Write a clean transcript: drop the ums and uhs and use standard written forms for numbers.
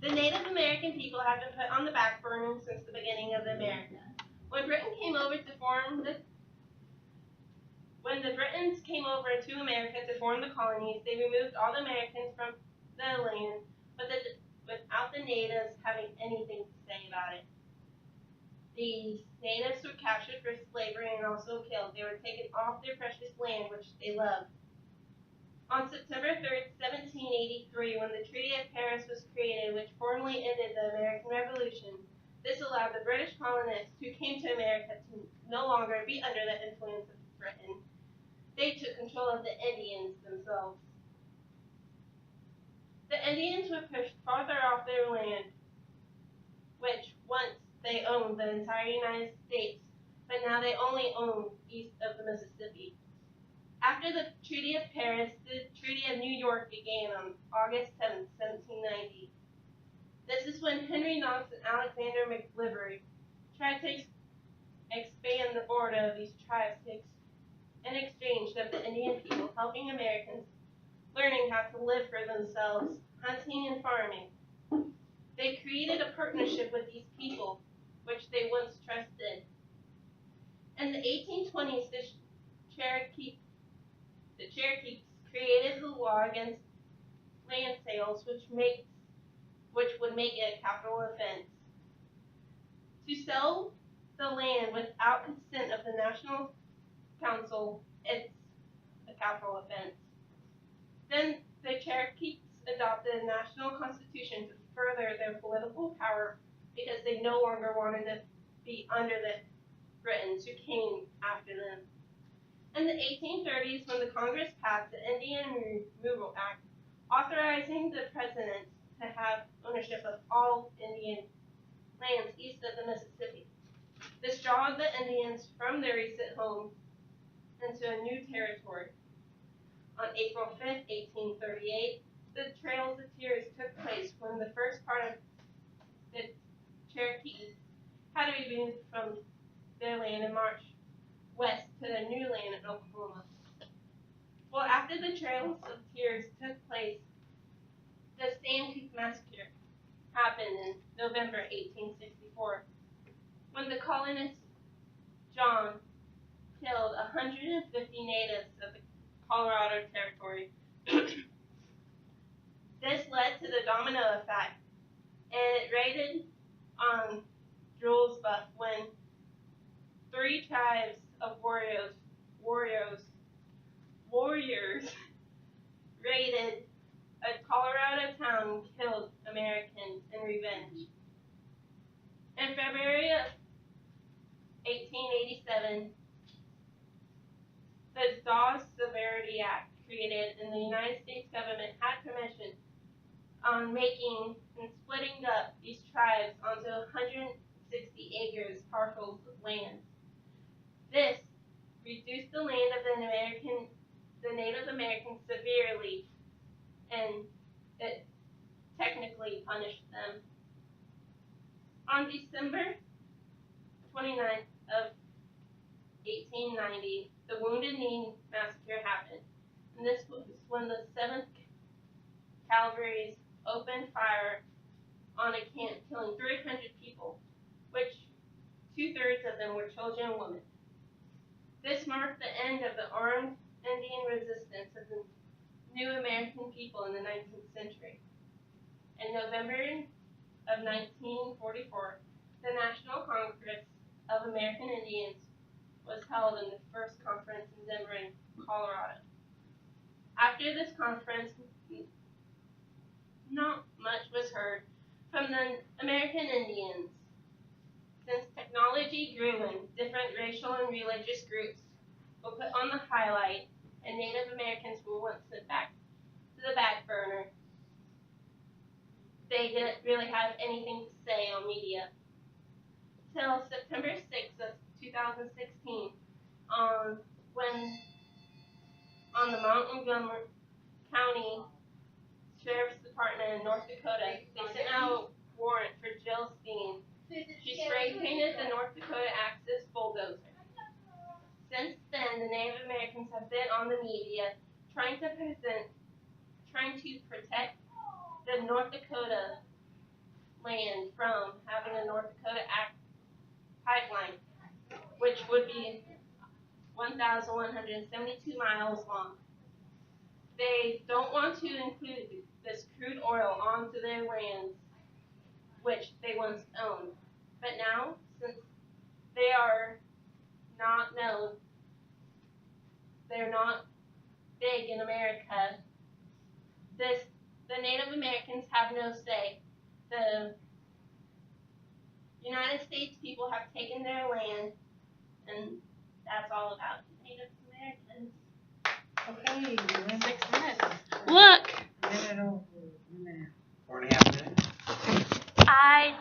The Native American people have been put on the back burner since the beginning of America. When the Britons came over to America to form the colonies, they removed all the Americans from the land, without the natives having anything to say about it. These natives were captured for slavery and also killed. They were taken off their precious land, which they loved. On September 3rd, 1783, when the Treaty of Paris was created, which formally ended the American Revolution, this allowed the British colonists who came to America to no longer be under the influence of Britain. They took control of the Indians themselves. The Indians were pushed farther off their land, which once they owned the entire United States, but now they only own east of the Mississippi. After the Treaty of Paris, the Treaty of New York began on August 7, 1790. This is when Henry Knox and Alexander McLivery tried to expand the border of these tribes in exchange of the Indian people, helping Americans learning how to live for themselves, hunting and farming. They created a partnership with these people, which they once trusted. In the 1820s, the Cherokees created the law against land sales, which would make it a capital offense. To sell the land without consent of the National Council, it's a capital offense. Then the Cherokees adopted a national constitution to further their political power because they no longer wanted to be under the Britons who came after them. In the 1830s, when the Congress passed the Indian Removal Act, authorizing the president to have ownership of all Indian lands east of the Mississippi. This drove the Indians from their recent homes into a new territory. On April 5, 1838, the Trails of Tears took place when the first part of the Cherokees had to be moved from their land and march west to their new land in Oklahoma. Well, after the Trails of Tears took place, the Sand Creek Massacre happened in November 1864, when the colonist John killed 150 natives of the Colorado Territory. This led to the domino effect, and it raided on Jules Bluff when 3 tribes of warriors raided a Colorado town and killed Americans in revenge. In February of 1887, the Dawes Severity Act created, and the United States government had permission on making and splitting up these tribes onto 160 acres parcels of land. This reduced the land of the Native Americans severely, and it technically punished them. On December 29th of 1890, the Wounded Knee Massacre happened, and this was when the 7th Cavalry opened fire on a camp, killing 300 people, which 2/3 of them were children and women. This marked the end of the armed Indian resistance of the new American people in the 19th century. In November of 1944, the National Congress of American Indians was held in the first conference in Denver, Colorado. After this conference, not much was heard from the American Indians. Since technology grew and different racial and religious groups were put on the highlight and Native Americans were once sent back to the back burner, they didn't really have anything to say on media. Till September 6th of 2016, when on the Montgomery County Sheriff's Department in North Dakota, they sent out a warrant for Jill Steen. She spray painted the North Dakota Access bulldozer. Since then, the Native Americans have been on the media trying trying to protect the North Dakota land from having a North Dakota pipeline, which would be 1,172 miles long. They don't want to include this crude oil onto their lands, which they once owned. But now, since they are not known, they're not big in America, the Native Americans have no say. The United States people have taken their land, and that's all about Native Americans. Okay, you're in 6 minutes. Look! minute over. 4.5 minutes. I